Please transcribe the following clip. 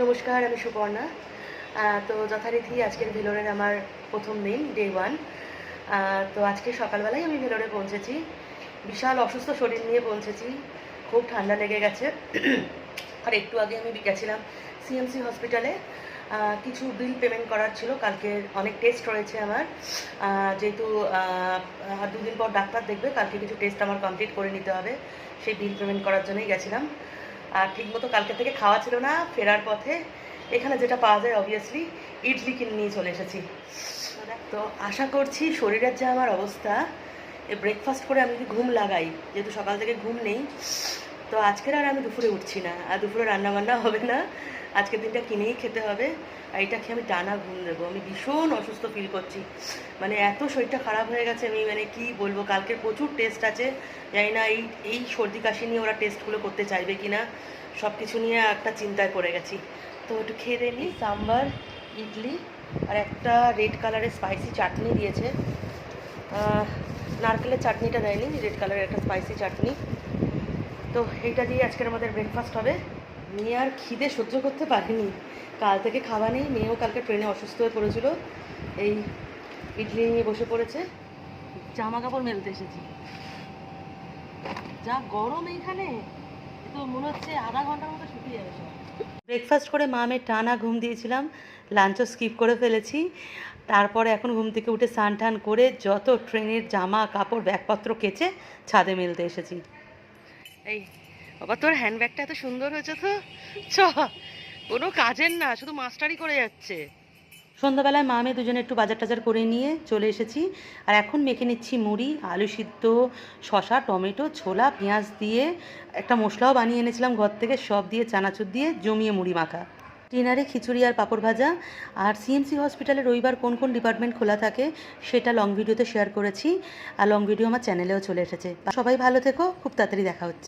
নমস্কার, আমি সুপর্ণা। তো যথারীতি আজকের ভেলোরের আমার প্রথম দিন, ডে 1। তো আজকে সকালবেলায় আমি ভেলোরে পৌঁছেছি। বিশাল অসুস্থ শরীর নিয়ে পৌঁছেছি, খুব ঠান্ডা লেগে গেছে। আর একটু আগে আমি গেছিলাম সিএমসি হসপিটালে, কিছু বিল পেমেন্ট করার ছিল। কালকে অনেক টেস্ট রয়েছে আমার, যেহেতু 2 দিন পর ডাক্তার দেখবে, কালকে কিছু টেস্ট আমার কমপ্লিট করে নিতে হবে। সেই বিল পেমেন্ট করার জন্যই গেছিলাম। আর ঠিকমতো কালকে থেকে খাওয়া ছিল না। ফেরার পথে এখানে যেটা পাওয়া যায় অবভিয়াসলি ইডলি কিনে নিয়ে চলে এসেছি। তো আশা করছি শরীরের যে আমার অবস্থা, ব্রেকফাস্ট করে আমি যদি ঘুম লাগাই, যেহেতু সকাল থেকে ঘুম নেই, তো আজকের আর আমি দুপুরে উঠছি না, আর দুপুরে রান্নাবান্না হবে না, আজকের দিনটা কিনেই খেতে হবে। আর এটা খেয়ে আমি টানা ঘুম দেবো। আমি ভীষণ অসুস্থ ফিল করছি, মানে এত শরীরটা খারাপ হয়ে গেছে, আমি মানে কি বলবো। কালকের প্রচুর টেস্ট আছে, জানি না এই সর্দি কাশি নিয়ে ওরা টেস্টগুলো করতে চাইবে কি না, সব কিছু নিয়ে একটা চিন্তায় পড়ে গেছি। তো একটু খেয়ে দিই। সাম্বার, ইডলি আর একটা রেড কালারের স্পাইসি চাটনি দিয়েছে। নারকেলের চাটনিটা দেয়নি, রেড কালারের একটা স্পাইসি চাটনি। তো এইটা দিয়ে আজকের আমাদের ব্রেকফাস্ট হবে। মেয়ে আর খিদে সহ্য করতে পারেনি, কাল থেকে খাওয়া নেই। মেয়েও কালকে ট্রেনে অসুস্থ হয়ে পড়েছিল, এই ইডলি নিয়ে বসে পড়েছে। জামা কাপড় মেলতে এসেছি, যা গরম এইখানে, তো মনে হচ্ছে আধা ঘন্টার মতো শুকিয়ে যাবে সব। ব্রেকফাস্ট করে মেয়ে টানা ঘুম দিয়েছিলাম, লাঞ্চও স্কিপ করে ফেলেছি। তারপরে এখন ঘুম থেকে উঠে স্নান টান করে যত ট্রেনের জামা কাপড় ব্যাগপত্র কেচে ছাদে মেলতে এসেছি। এই বাবা, তোর হ্যান্ডব্যাগটা এত সুন্দর হয়েছে তো, চ, কোনো কাজের না, শুধু মাস্টারি করে যাচ্ছে। সন্ধ্যাবেলায় মেয়ে দুজনে একটু বাজার টাজার করে নিয়ে চলে এসেছি। আর এখন মেখে নিচ্ছি মুড়ি, আলু সিদ্ধ, শসা, টমেটো, ছোলা, পেঁয়াজ দিয়ে একটা মশলাও বানিয়ে এনেছিলাম ঘর থেকে, সব দিয়ে চানাচুর দিয়ে জমিয়ে মুড়ি মাখা। ডিনারে খিচুড়ি আর পাঁপড় ভাজা। আর সিএমসি হসপিটালে রবিবার কোন কোন ডিপার্টমেন্ট খোলা থাকে সেটা লং ভিডিওতে শেয়ার করেছি, আর লং ভিডিও আমার চ্যানেলেও চলে এসেছে। সবাই ভালো থেকো, খুব তাড়াতাড়ি দেখা হচ্ছে।